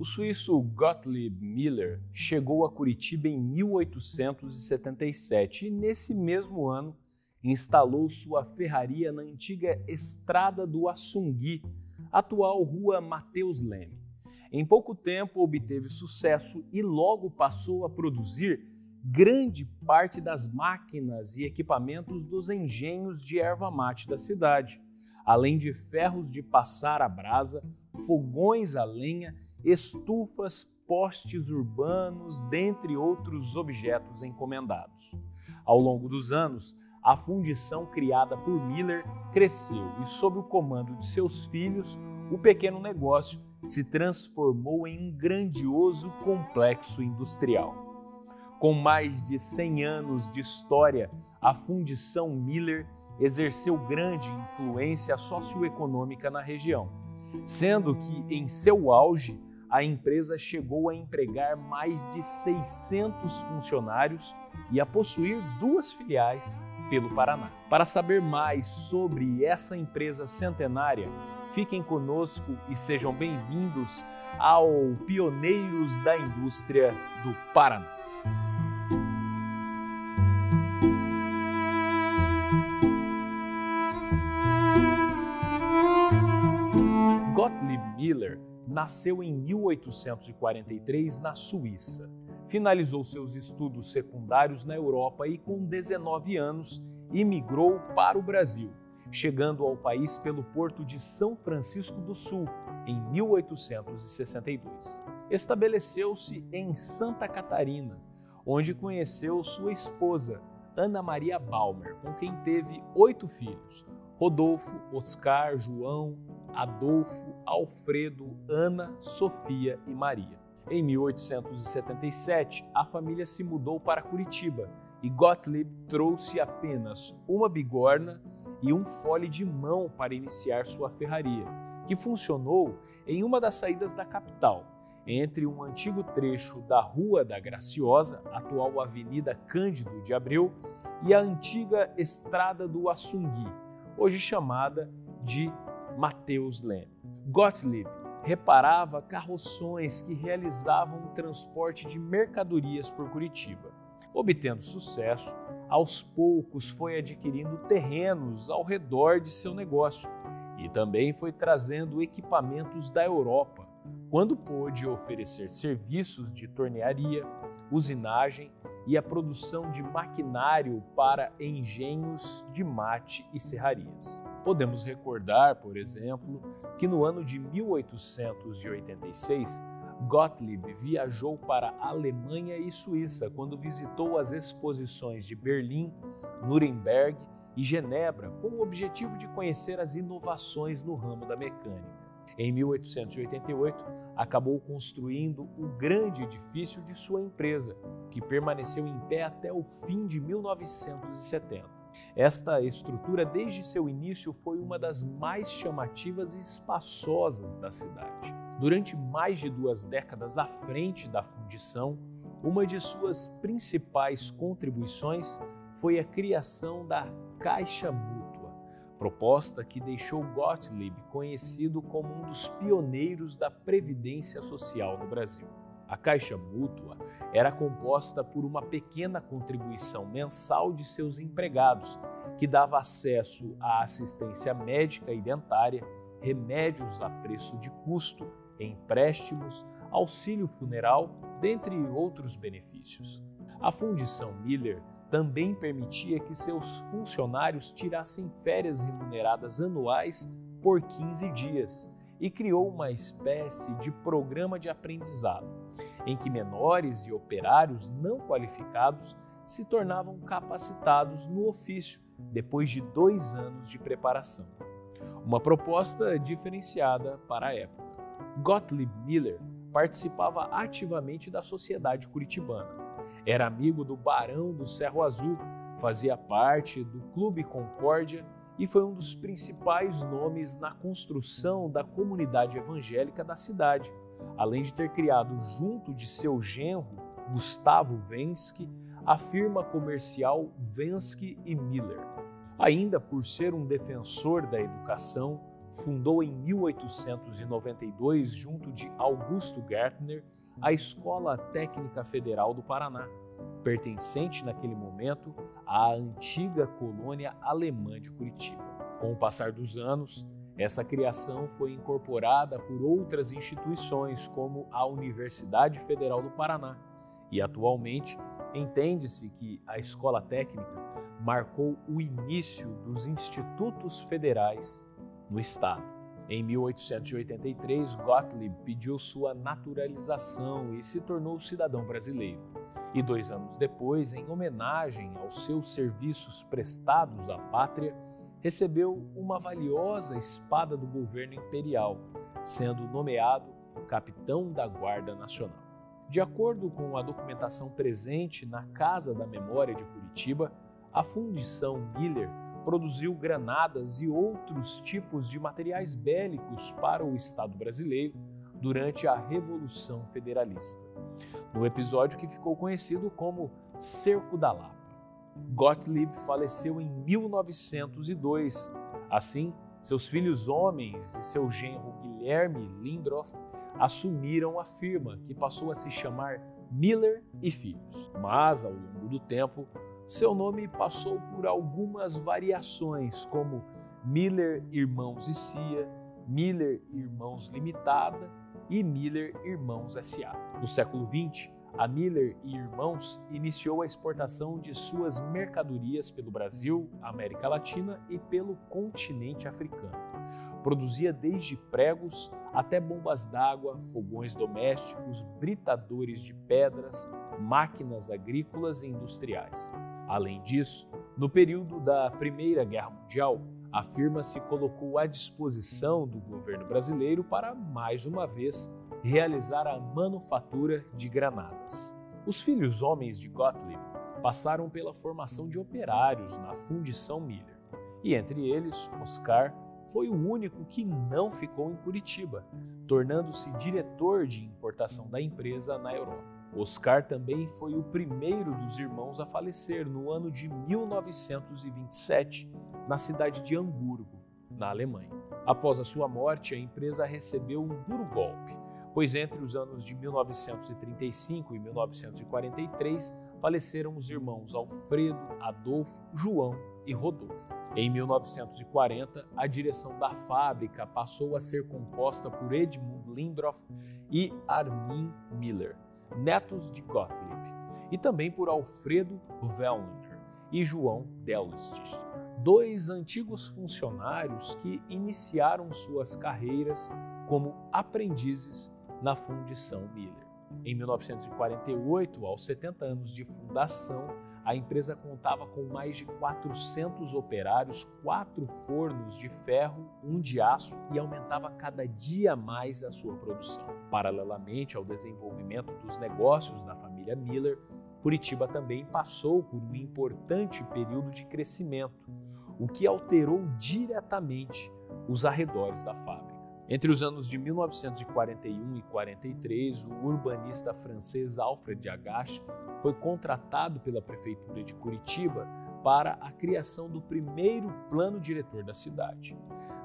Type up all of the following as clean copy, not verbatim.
O suíço Gottlieb Miller chegou a Curitiba em 1877 e, nesse mesmo ano, instalou sua ferraria na antiga Estrada do Açungui, atual Rua Mateus Leme. Em pouco tempo obteve sucesso e logo passou a produzir grande parte das máquinas e equipamentos dos engenhos de erva mate da cidade, além de ferros de passar a brasa, fogões a lenha, estufas, postes urbanos, dentre outros objetos encomendados. Ao longo dos anos, a fundição criada por Miller cresceu e, sob o comando de seus filhos, o pequeno negócio se transformou em um grandioso complexo industrial. Com mais de 100 anos de história, a fundição Miller exerceu grande influência socioeconômica na região, sendo que, em seu auge, a empresa chegou a empregar mais de 600 funcionários e a possuir 2 filiais pelo Paraná. Para saber mais sobre essa empresa centenária, fiquem conosco e sejam bem-vindos ao Pioneiros da Indústria do Paraná. Gottlieb Miller nasceu em 1843 na Suíça. Finalizou seus estudos secundários na Europa e, com 19 anos, imigrou para o Brasil, chegando ao país pelo porto de São Francisco do Sul, em 1862. Estabeleceu-se em Santa Catarina, onde conheceu sua esposa, Ana Maria Balmer, com quem teve 8 filhos: Rodolfo, Oscar, João, Adolfo, Alfredo, Ana, Sofia e Maria. Em 1877, a família se mudou para Curitiba e Gottlieb trouxe apenas uma bigorna e um fole de mão para iniciar sua ferraria, que funcionou em uma das saídas da capital, entre um antigo trecho da Rua da Graciosa, atual Avenida Cândido de Abreu, e a antiga Estrada do Açungui, hoje chamada de Mateus Leme. Gottlieb reparava carroções que realizavam o transporte de mercadorias por Curitiba. Obtendo sucesso, aos poucos foi adquirindo terrenos ao redor de seu negócio e também foi trazendo equipamentos da Europa, quando pôde oferecer serviços de tornearia, usinagem e a produção de maquinário para engenhos de mate e serrarias. Podemos recordar, por exemplo, que no ano de 1886, Gottlieb viajou para a Alemanha e Suíça quando visitou as exposições de Berlim, Nuremberg e Genebra com o objetivo de conhecer as inovações no ramo da mecânica. Em 1888, acabou construindo o grande edifício de sua empresa, que permaneceu em pé até o fim de 1970. Esta estrutura, desde seu início, foi uma das mais chamativas e espaçosas da cidade. Durante mais de 2 décadas à frente da fundição, uma de suas principais contribuições foi a criação da Caixa Mútua, proposta que deixou Gottlieb conhecido como um dos pioneiros da Previdência Social no Brasil. A Caixa Mútua era composta por uma pequena contribuição mensal de seus empregados, que dava acesso à assistência médica e dentária, remédios a preço de custo, empréstimos, auxílio funeral, dentre outros benefícios. A fundição Miller também permitia que seus funcionários tirassem férias remuneradas anuais por 15 dias e criou uma espécie de programa de aprendizado, em que menores e operários não qualificados se tornavam capacitados no ofício depois de 2 anos de preparação. Uma proposta diferenciada para a época. Gottlieb Miller participava ativamente da sociedade curitibana. Era amigo do Barão do Cerro Azul, fazia parte do Clube Concórdia e foi um dos principais nomes na construção da comunidade evangélica da cidade, além de ter criado, junto de seu genro, Gustavo Vensky, a firma comercial Vensky e Miller. Ainda por ser um defensor da educação, fundou em 1892, junto de Augusto Gärtner, a Escola Técnica Federal do Paraná, pertencente naquele momento à antiga colônia alemã de Curitiba. Com o passar dos anos, essa criação foi incorporada por outras instituições, como a Universidade Federal do Paraná, e atualmente entende-se que a Escola Técnica marcou o início dos institutos federais no estado. Em 1883, Gottlieb pediu sua naturalização e se tornou cidadão brasileiro. E 2 anos depois, em homenagem aos seus serviços prestados à pátria, recebeu uma valiosa espada do governo imperial, sendo nomeado capitão da Guarda Nacional. De acordo com a documentação presente na Casa da Memória de Curitiba, a Fundição Miller produziu granadas e outros tipos de materiais bélicos para o Estado brasileiro durante a Revolução Federalista, no episódio que ficou conhecido como Cerco da Lapa. Gottlieb faleceu em 1902. Assim, seus filhos homens e seu genro Guilherme Lindroth assumiram a firma, que passou a se chamar Miller e Filhos. Mas, ao longo do tempo, seu nome passou por algumas variações, como Miller Irmãos e Cia, Miller Irmãos Limitada e Miller Irmãos S.A. No século XX, a Miller e Irmãos iniciou a exportação de suas mercadorias pelo Brasil, América Latina e pelo continente africano. Produzia desde pregos até bombas d'água, fogões domésticos, britadores de pedras, máquinas agrícolas e industriais. Além disso, no período da Primeira Guerra Mundial, a firma se colocou à disposição do governo brasileiro para, mais uma vez, realizar a manufatura de granadas. Os filhos homens de Gottlieb passaram pela formação de operários na Fundição Miller, e entre eles, Oscar foi o único que não ficou em Curitiba, tornando-se diretor de importação da empresa na Europa. Oscar também foi o primeiro dos irmãos a falecer no ano de 1927, na cidade de Hamburgo, na Alemanha. Após a sua morte, a empresa recebeu um duro golpe, pois entre os anos de 1935 e 1943 faleceram os irmãos Alfredo, Adolfo, João e Rodolfo. Em 1940, a direção da fábrica passou a ser composta por Edmund Lindroth e Armin Miller, netos de Gottlieb, e também por Alfredo Wellner e João Delstich, 2 antigos funcionários que iniciaram suas carreiras como aprendizes na Fundição Miller. Em 1948, aos 70 anos de fundação, a empresa contava com mais de 400 operários, 4 fornos de ferro, 1 de aço, e aumentava cada dia mais a sua produção. Paralelamente ao desenvolvimento dos negócios da família Miller, Curitiba também passou por um importante período de crescimento, o que alterou diretamente os arredores da fábrica. Entre os anos de 1941 e 43, o urbanista francês Alfred Agache foi contratado pela Prefeitura de Curitiba para a criação do primeiro plano diretor da cidade.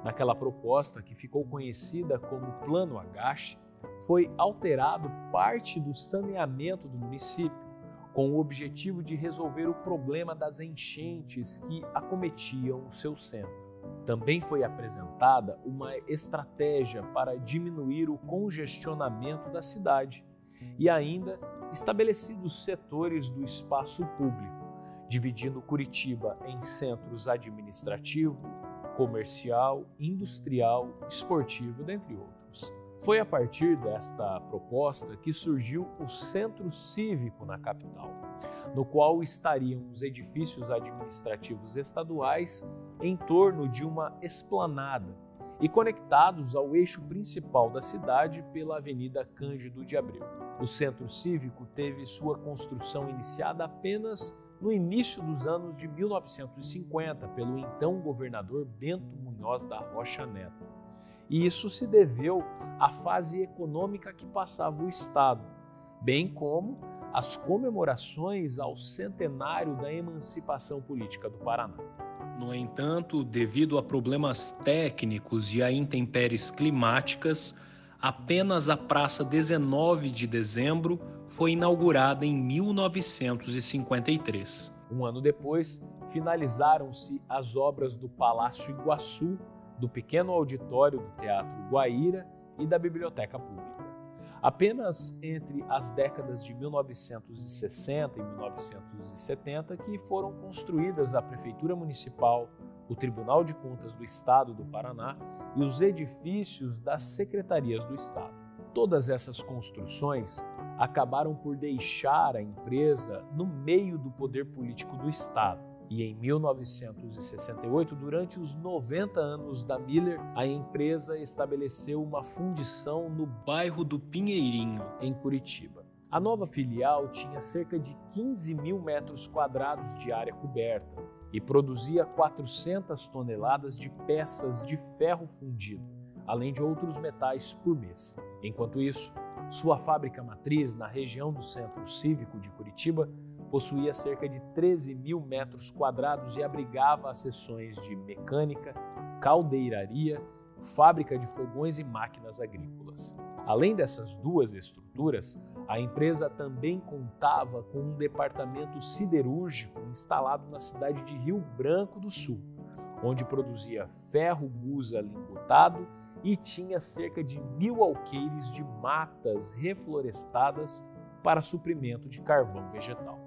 Naquela proposta, que ficou conhecida como Plano Agache, foi alterado parte do saneamento do município, com o objetivo de resolver o problema das enchentes que acometiam o seu centro. Também foi apresentada uma estratégia para diminuir o congestionamento da cidade e ainda estabelecidos setores do espaço público, dividindo Curitiba em centros administrativo, comercial, industrial, esportivo, dentre outros. Foi a partir desta proposta que surgiu o Centro Cívico na capital, no qual estariam os edifícios administrativos estaduais em torno de uma esplanada e conectados ao eixo principal da cidade pela Avenida Cândido de Abreu. O Centro Cívico teve sua construção iniciada apenas no início dos anos de 1950 pelo então governador Bento Munhoz da Rocha Neto. E isso se deveu à fase econômica que passava o Estado, bem como às comemorações ao centenário da emancipação política do Paraná. No entanto, devido a problemas técnicos e a intempéries climáticas, apenas a Praça 19 de Dezembro foi inaugurada em 1953. Um ano depois, finalizaram-se as obras do Palácio Iguaçu, do pequeno auditório do Teatro Guaíra e da Biblioteca Pública. Apenas entre as décadas de 1960 e 1970 que foram construídas a Prefeitura Municipal, o Tribunal de Contas do Estado do Paraná e os edifícios das secretarias do Estado. Todas essas construções acabaram por deixar a empresa no meio do poder político do Estado. E em 1968, durante os 90 anos da Miller, a empresa estabeleceu uma fundição no bairro do Pinheirinho, em Curitiba. A nova filial tinha cerca de 15 mil metros quadrados de área coberta e produzia 400 toneladas de peças de ferro fundido, além de outros metais por mês. Enquanto isso, sua fábrica matriz na região do Centro Cívico de Curitiba possuía cerca de 13 mil metros quadrados e abrigava as seções de mecânica, caldeiraria, fábrica de fogões e máquinas agrícolas. Além dessas duas estruturas, a empresa também contava com um departamento siderúrgico instalado na cidade de Rio Branco do Sul, onde produzia ferro gusa lingotado e tinha cerca de 1.000 alqueires de matas reflorestadas para suprimento de carvão vegetal.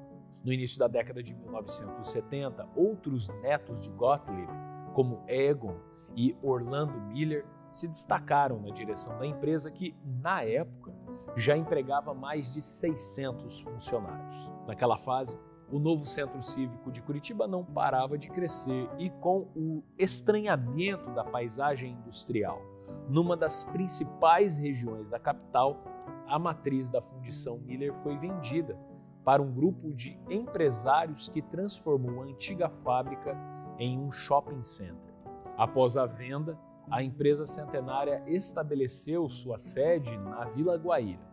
No início da década de 1970, outros netos de Gottlieb, como Egon e Orlando Miller, se destacaram na direção da empresa que, na época, já empregava mais de 600 funcionários. Naquela fase, o novo Centro Cívico de Curitiba não parava de crescer e, com o estranhamento da paisagem industrial numa das principais regiões da capital, a matriz da fundição Miller foi vendida para um grupo de empresários que transformou a antiga fábrica em um shopping center. Após a venda, a empresa centenária estabeleceu sua sede na Vila Guaíra,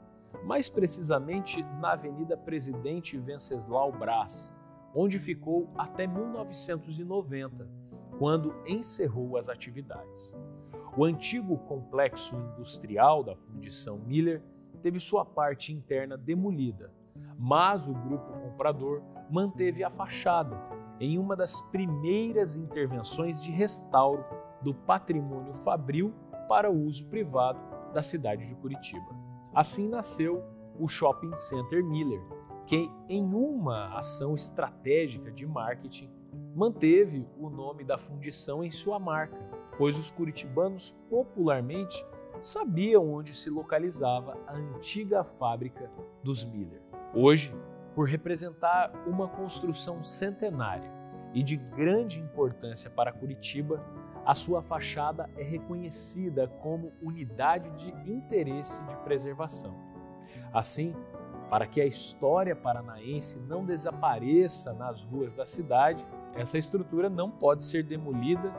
mais precisamente na Avenida Presidente Venceslau Braz, onde ficou até 1990, quando encerrou as atividades. O antigo complexo industrial da fundição Miller teve sua parte interna demolida, mas o grupo comprador manteve a fachada em uma das primeiras intervenções de restauro do patrimônio fabril para uso privado da cidade de Curitiba. Assim nasceu o Shopping Center Miller, que, em uma ação estratégica de marketing, manteve o nome da fundição em sua marca, pois os curitibanos popularmente sabiam onde se localizava a antiga fábrica dos Miller. Hoje, por representar uma construção centenária e de grande importância para Curitiba, a sua fachada é reconhecida como unidade de interesse de preservação. Assim, para que a história paranaense não desapareça nas ruas da cidade, essa estrutura não pode ser demolida,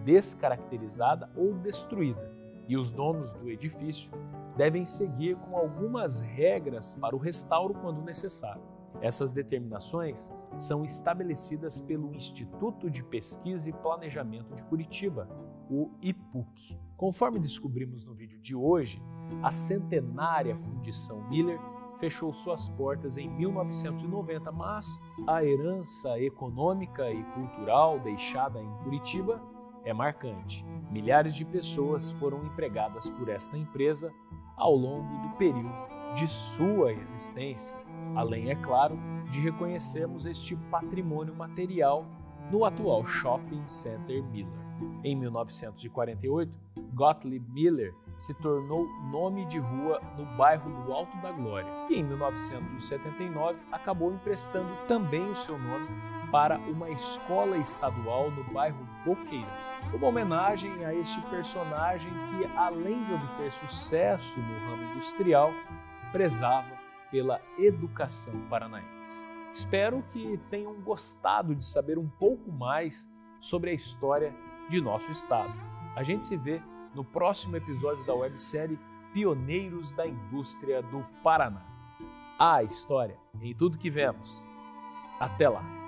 descaracterizada ou destruída, e os donos do edifício devem seguir com algumas regras para o restauro quando necessário. Essas determinações são estabelecidas pelo Instituto de Pesquisa e Planejamento de Curitiba, o IPUC. Conforme descobrimos no vídeo de hoje, a centenária fundição Miller fechou suas portas em 1990, mas a herança econômica e cultural deixada em Curitiba é marcante. Milhares de pessoas foram empregadas por esta empresa ao longo do período de sua existência, além, é claro, de reconhecermos este patrimônio material no atual Shopping Center Miller. Em 1948, Gottlieb Miller se tornou nome de rua no bairro do Alto da Glória e, em 1979, acabou emprestando também o seu nome para uma escola estadual no bairro Boqueirão, uma homenagem a este personagem que, além de obter sucesso no ramo industrial, prezava pela educação paranaense. Espero que tenham gostado de saber um pouco mais sobre a história de nosso estado. A gente se vê no próximo episódio da websérie Pioneiros da Indústria do Paraná. A história em tudo que vemos. Até lá!